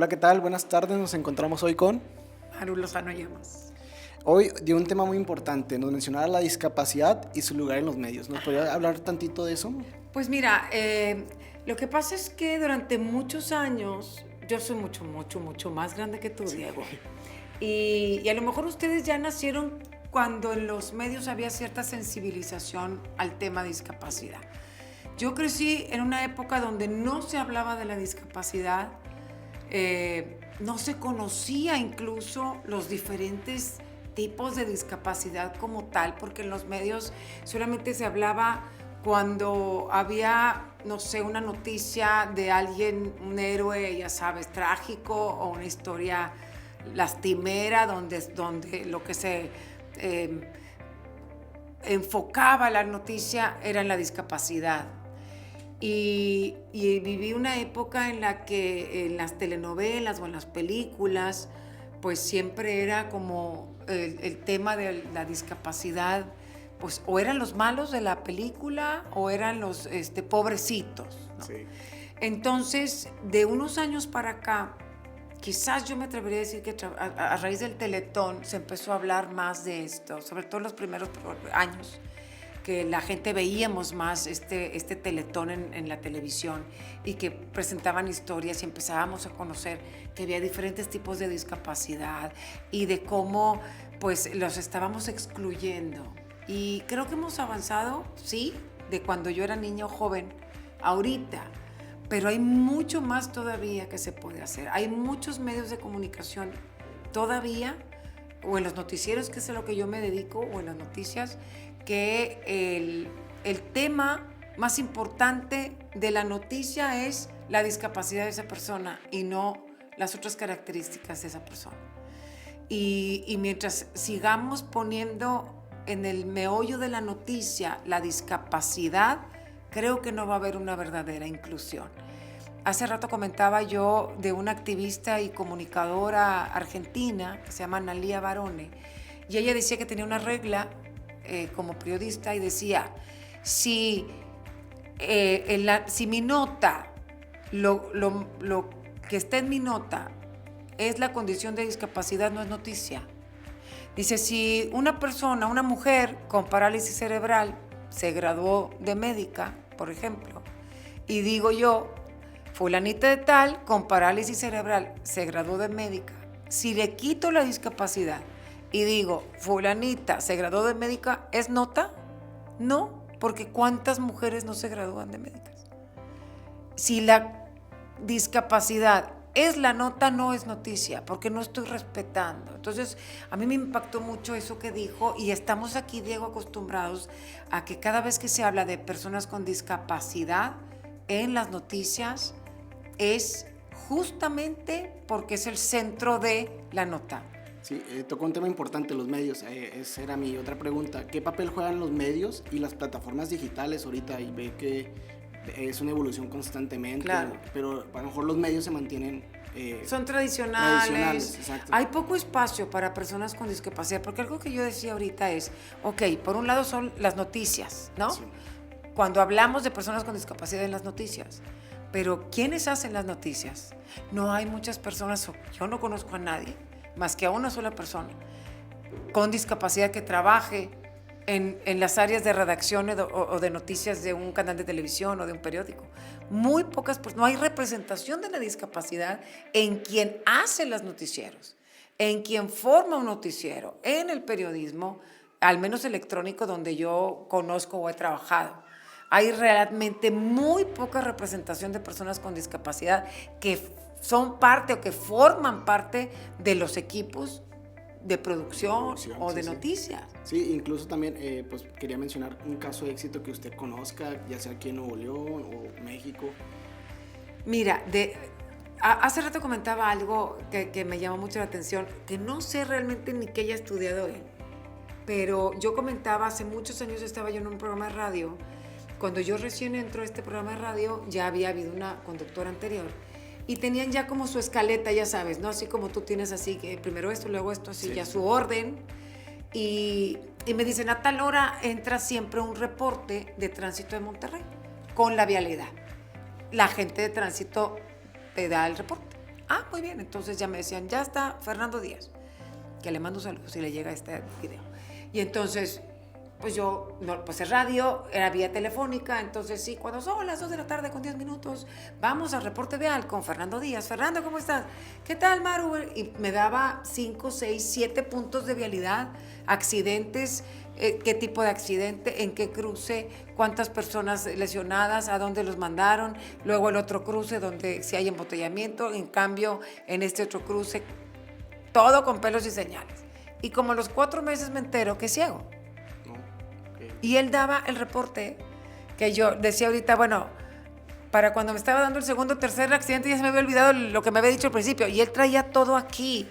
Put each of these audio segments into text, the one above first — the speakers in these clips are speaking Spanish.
¿qué tal? Buenas tardes, nos encontramos hoy con... Aru Lozano Llamas. Hoy de un tema muy importante, nos mencionaba la discapacidad y su lugar en los medios. ¿Nos podría hablar tantito de eso? Pues mira, lo que pasa es que durante muchos años, yo soy mucho más grande que tú, Diego. Y a lo mejor ustedes ya nacieron cuando en los medios había cierta sensibilización al tema de discapacidad. Yo crecí en una época donde no se hablaba de la discapacidad, no se conocía incluso los diferentes tipos de discapacidad como tal, porque en los medios solamente se hablaba cuando había, no sé, una noticia de alguien, un héroe, ya sabes, trágico, o una historia lastimera, donde lo que se enfocaba la noticia era en la discapacidad. Y viví una época en la que en las telenovelas o en las películas, pues siempre era como el tema de la discapacidad, pues o eran los malos de la película o eran los pobrecitos, ¿no? Sí. Entonces, de unos años para acá, quizás yo me atrevería a decir que a raíz del Teletón se empezó a hablar más de esto, sobre todo en los primeros años, que la gente veíamos más este Teletón en la televisión y que presentaban historias y empezábamos a conocer que había diferentes tipos de discapacidad y de cómo pues los estábamos excluyendo. Y creo que hemos avanzado, sí, de cuando yo era niño joven, ahorita, pero hay mucho más todavía que se puede hacer. Hay muchos medios de comunicación todavía, o en los noticieros, que es a lo que yo me dedico, o en las noticias, que el tema más importante de la noticia es la discapacidad de esa persona y no las otras características de esa persona. Y mientras sigamos poniendo en el meollo de la noticia la discapacidad, creo que no va a haber una verdadera inclusión. Hace rato comentaba yo de una activista y comunicadora argentina que se llama Analía Barone, y ella decía que tenía una regla como periodista y decía, si mi nota, lo que está en mi nota es la condición de discapacidad, no es noticia. Dice, si una persona, una mujer con parálisis cerebral se graduó de médica, por ejemplo, y digo yo, fulanita de tal con parálisis cerebral se graduó de médica, si le quito la discapacidad y digo, fulanita se graduó de médica, ¿es nota? No, porque ¿cuántas mujeres no se gradúan de médicas? Si la discapacidad es la nota, no es noticia, porque no estoy respetando. Entonces, a mí me impactó mucho eso que dijo, y estamos aquí, Diego, acostumbrados a que cada vez que se habla de personas con discapacidad en las noticias, es justamente porque es el centro de la nota. Sí, tocó un tema importante, los medios. Esa era mi otra pregunta. ¿Qué papel juegan los medios y las plataformas digitales ahorita? Y ve que es una evolución constantemente, claro, pero a lo mejor los medios se mantienen... son tradicionales. Exacto. Hay poco espacio para personas con discapacidad, porque algo que yo decía ahorita es, ok, por un lado son las noticias, ¿no? Sí. Cuando hablamos de personas con discapacidad en las noticias, pero ¿quiénes hacen las noticias? No hay muchas personas, yo no conozco a nadie, más que a una sola persona con discapacidad que trabaje en las áreas de redacción o de noticias de un canal de televisión o de un periódico. Muy pocas personas, no hay representación de la discapacidad en quien hace los noticieros, en quien forma un noticiero, en el periodismo, al menos electrónico, donde yo conozco o he trabajado. Hay realmente muy poca representación de personas con discapacidad que son parte o que forman parte de los equipos de producción o de noticias. Sí, incluso también pues quería mencionar un caso de éxito que usted conozca, ya sea aquí en Nuevo León o México. Mira, hace rato comentaba algo que me llamó mucho la atención, que no sé realmente ni qué haya estudiado él, pero yo comentaba, hace muchos años estaba yo en un programa de radio. Cuando yo recién entró a este programa de radio, ya había habido una conductora anterior y tenían ya como su escaleta, ya sabes, ¿no? Así como tú tienes así, que primero esto, luego esto, así, sí, ya su orden. Y me dicen, a tal hora entra siempre un reporte de tránsito de Monterrey con la vialidad. La gente de tránsito te da el reporte. Ah, muy bien. Entonces ya me decían, ya está Fernando Díaz, que le mando saludos si le llega este video. Y entonces, pues yo, no, pues es radio, era vía telefónica, entonces sí, cuando son las 2 de la tarde con 10 minutos, vamos al reporte vial con Fernando Díaz. Fernando, ¿cómo estás? ¿Qué tal, Maru? Y me daba 5, 6, 7 puntos de vialidad, accidentes, qué tipo de accidente, en qué cruce, cuántas personas lesionadas, a dónde los mandaron, luego el otro cruce donde si hay embotellamiento, en cambio, en este otro cruce, todo con pelos y señales. Y como a los 4 meses me entero que es ciego. Y él daba el reporte que yo decía ahorita, bueno, para cuando me estaba dando el segundo o tercer accidente ya se me había olvidado lo que me había dicho al principio. Y él traía todo aquí.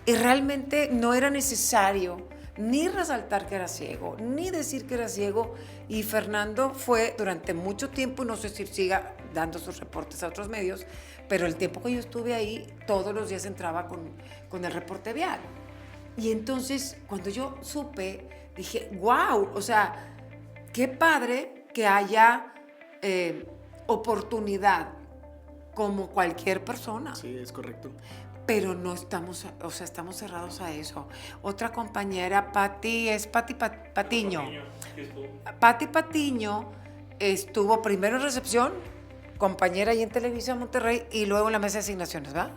Y realmente no era necesario ni resaltar que era ciego, ni decir que era ciego. Y Fernando fue durante mucho tiempo, no sé si siga dando sus reportes a otros medios, pero el tiempo que yo estuve ahí, todos los días entraba con el reporte vial. Y entonces, cuando yo supe, dije, wow, o sea, qué padre que haya oportunidad como cualquier persona. Sí, es correcto. Pero no estamos, o sea, estamos cerrados a eso. Otra compañera, Pati Patiño. Pati Patiño estuvo primero en recepción, compañera ahí en Televisa Monterrey, y luego en la mesa de asignaciones, ¿verdad?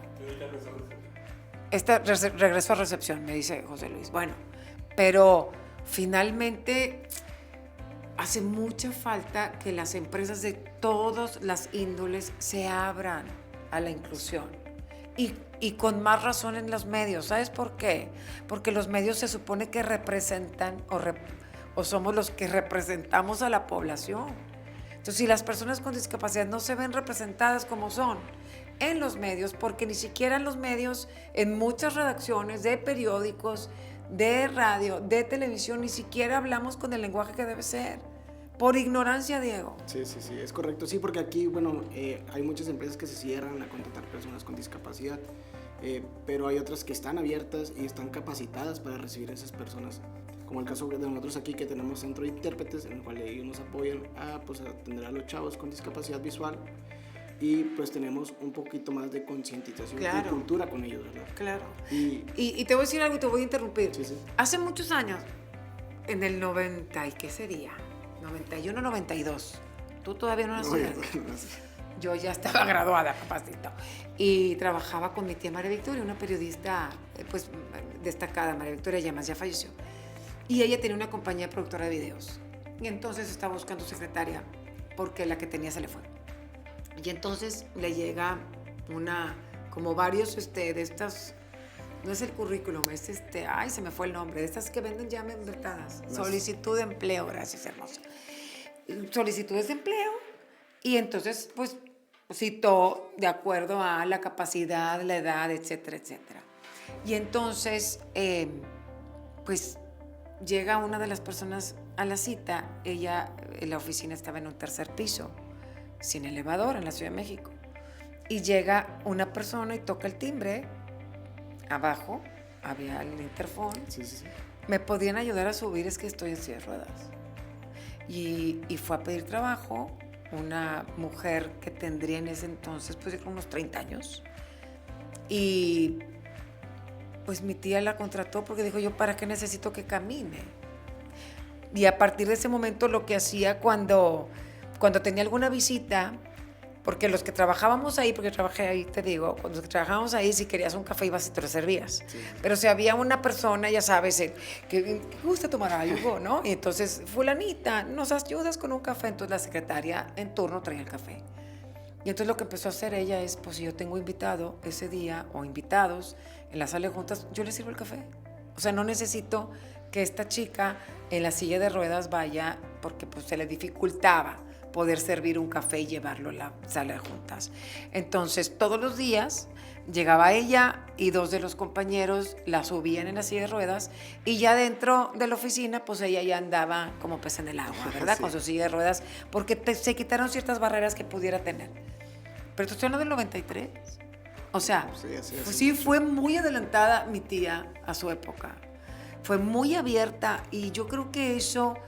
Esta regresó a recepción, me dice José Luis. Bueno, pero finalmente hace mucha falta que las empresas de todas las índoles se abran a la inclusión. Y con más razón en los medios. ¿Sabes por qué? Porque los medios se supone que representan o somos los que representamos a la población. Entonces, si las personas con discapacidad no se ven representadas como son en los medios, porque ni siquiera en los medios, en muchas redacciones de periódicos, de radio, de televisión, ni siquiera hablamos con el lenguaje que debe ser. Por ignorancia, Diego. Sí, es correcto. Sí, porque aquí, bueno, hay muchas empresas que se cierran a contratar personas con discapacidad, pero hay otras que están abiertas y están capacitadas para recibir a esas personas. Como el caso de nosotros aquí, que tenemos centro de intérpretes, en el cual ellos nos apoyan a atender a los chavos con discapacidad visual. Y pues tenemos un poquito más de concientización y cultura con ellos, ¿verdad? Claro. Y te voy a decir algo y te voy a interrumpir. Sí. Hace muchos años, en el 90, ¿y qué sería? 91, 92. Tú todavía no nacías. Yo ya estaba graduada, capacito. Y trabajaba con mi tía María Victoria, una periodista pues destacada. María Victoria Llamas ya falleció. Y ella tenía una compañía productora de videos. Y entonces estaba buscando secretaria porque la que tenía se le fue. Y entonces le llega como varios de estas, no es el currículum, es ay, se me fue el nombre, de estas que venden ya membetadas. Solicitud de empleo, gracias, hermosa. Solicitudes de empleo, y entonces, pues, citó de acuerdo a la capacidad, la edad, etcétera, etcétera. Y entonces, pues, llega una de las personas a la cita. Ella, la oficina estaba en un tercer piso, sin elevador, en la Ciudad de México. Y llega una persona y toca el timbre. Abajo había el interfón. Sí. ¿Me podían ayudar a subir? Es que estoy en silla de ruedas. Y fue a pedir trabajo una mujer que tendría en ese entonces, pues yo creo unos 30 años. Y pues mi tía la contrató porque dijo, yo, ¿para qué necesito que camine? Y a partir de ese momento lo que hacía cuando tenía alguna visita, porque los que trabajábamos ahí, porque trabajé ahí, te digo, cuando los que trabajábamos ahí, si querías un café ibas y te lo servías. Sí. Pero si había una persona, ya sabes, que gusta tomar algo, ¿no? Y entonces, fulanita, ¿nos ayudas con un café? Entonces la secretaria en turno traía el café. Y entonces lo que empezó a hacer ella es, pues si yo tengo invitado ese día, o invitados, en la sala de juntas, yo le sirvo el café. O sea, no necesito que esta chica en la silla de ruedas vaya, porque pues se le dificultaba poder servir un café y llevarlo a la sala de juntas. Entonces, todos los días llegaba ella y 2 de los compañeros la subían en la silla de ruedas, y ya dentro de la oficina, pues ella ya andaba como pez en el agua, ¿verdad? Sí. Con su silla de ruedas, porque se quitaron ciertas barreras que pudiera tener. Pero estoy hablando del 93. O sea, sí, fue muy adelantada mi tía a su época. Fue muy abierta, y yo creo que eso...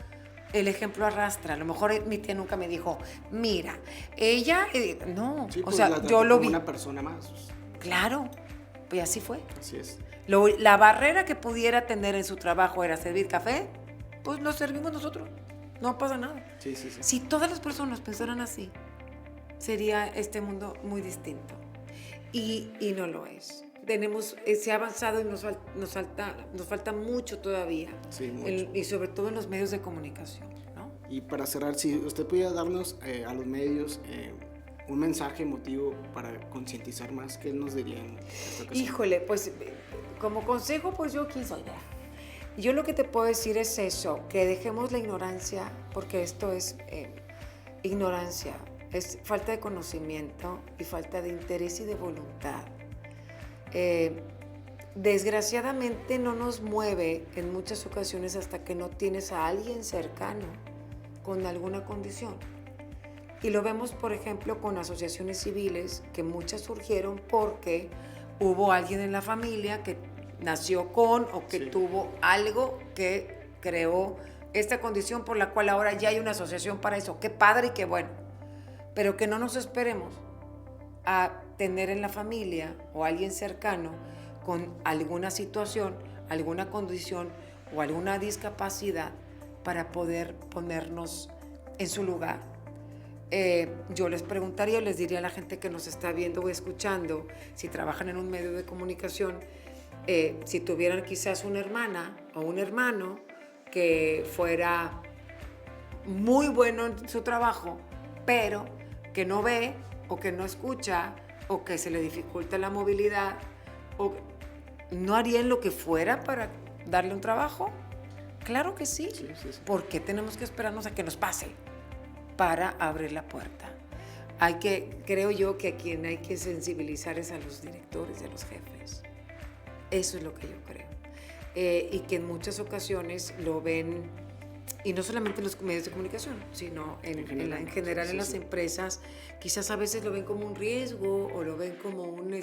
El ejemplo arrastra. A lo mejor mi tía nunca me dijo, mira, ella, no, sí, o sea, yo lo vi. Una persona más. Claro, pues así fue. Así es. La barrera que pudiera tener en su trabajo era servir café, pues lo servimos nosotros. No pasa nada. Sí. Si todas las personas pensaran así, sería este mundo muy distinto. Y no lo es. Se ha avanzado y nos falta mucho todavía. Sí, mucho. Y sobre todo en los medios de comunicación, ¿no? Y para cerrar, si usted pudiera darnos a los medios un mensaje emotivo para concientizar más, ¿qué nos diría en esta ocasión? Híjole, pues como consejo, pues yo quién soy. Yo lo que te puedo decir es eso, que dejemos la ignorancia, porque esto es ignorancia, es falta de conocimiento y falta de interés y de voluntad. Desgraciadamente no nos mueve en muchas ocasiones hasta que no tienes a alguien cercano con alguna condición. Y lo vemos, por ejemplo, con asociaciones civiles, que muchas surgieron porque hubo alguien en la familia que nació con o que tuvo algo que creó esta condición por la cual ahora ya hay una asociación para eso. Qué padre y qué bueno. Pero que no nos esperemos a tener en la familia o alguien cercano con alguna situación, alguna condición o alguna discapacidad para poder ponernos en su lugar. Yo les preguntaría, les diría a la gente que nos está viendo o escuchando, si trabajan en un medio de comunicación, si tuvieran quizás una hermana o un hermano que fuera muy bueno en su trabajo, pero que no ve o que no escucha o que se le dificulta la movilidad, o ¿no harían lo que fuera para darle un trabajo? Claro que sí. Sí. ¿Por qué tenemos que esperarnos a que nos pase para abrir la puerta? Creo yo que a quien hay que sensibilizar es a los directores y a los jefes. Eso es lo que yo creo. Y que en muchas ocasiones lo ven, y no solamente en los medios de comunicación, sino en general en las empresas, quizás a veces lo ven como un riesgo o lo ven como un,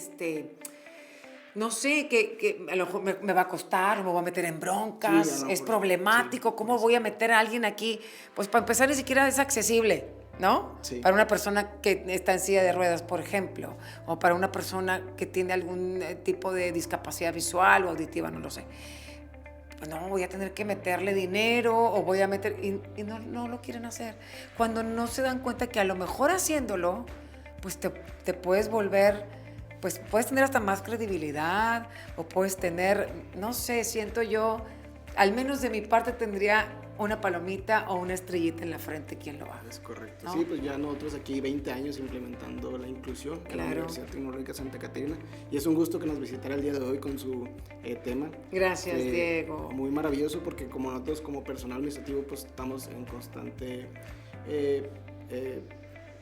no sé, que a lo mejor me va a costar, me voy a meter en broncas, es problemático, ¿cómo voy a meter a alguien aquí? Pues para empezar ni siquiera es accesible, ¿no? Sí. Para una persona que está en silla de ruedas, por ejemplo, o para una persona que tiene algún tipo de discapacidad visual o auditiva, no lo sé. Pues no, voy a tener que meterle dinero o voy a meter... Y no lo quieren hacer. Cuando no se dan cuenta que a lo mejor haciéndolo, pues te puedes volver... Pues puedes tener hasta más credibilidad o puedes tener, no sé, siento yo, al menos de mi parte tendría una palomita o una estrellita en la frente quien lo haga. Es correcto. ¿No? Sí, pues ya nosotros aquí 20 años implementando la inclusión en la Universidad Tecnológica Santa Catarina, y es un gusto que nos visitara el día de hoy con su tema. Gracias, Diego. Muy maravilloso, porque como nosotros como personal administrativo pues estamos en constante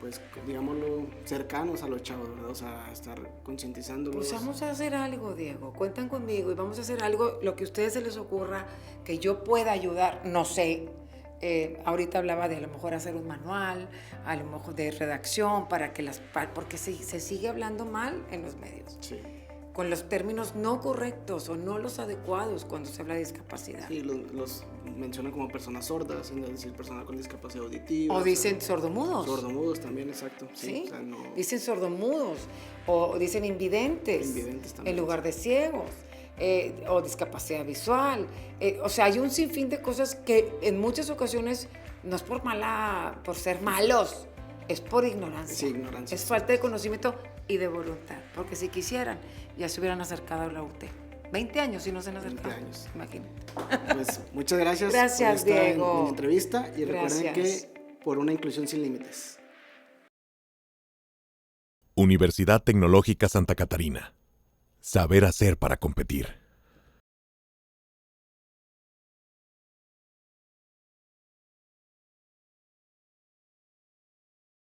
pues digámoslo, cercanos a los chavos, ¿verdad? O sea, estar concientizándolos. Pues vamos a hacer algo, Diego. Cuentan conmigo y vamos a hacer algo, lo que a ustedes se les ocurra, que yo pueda ayudar, no sé. Ahorita hablaba de a lo mejor hacer un manual, a lo mejor de redacción, porque se sigue hablando mal en los medios. Sí. Con los términos no correctos o no los adecuados cuando se habla de discapacidad. Sí, los mencionan como personas sordas, es decir, personas con discapacidad auditiva. O dicen sordomudos. Sordomudos también, exacto. Sí, o sea, no... dicen sordomudos o dicen invidentes. Invidentes también. En lugar de ciegos. O discapacidad visual. O sea, hay un sinfín de cosas que en muchas ocasiones no es por ser malos, es por ignorancia. Sí, ignorancia. Es falta de conocimiento y de voluntad. Porque si quisieran, ya se hubieran acercado a la UT. 20 años y no se han acercado. 20 años. Imagínate. Pues muchas gracias. Gracias, por estar Diego. en la entrevista, y recuerden Gracias. que por una inclusión sin límites. Universidad Tecnológica Santa Catarina. Saber hacer para competir.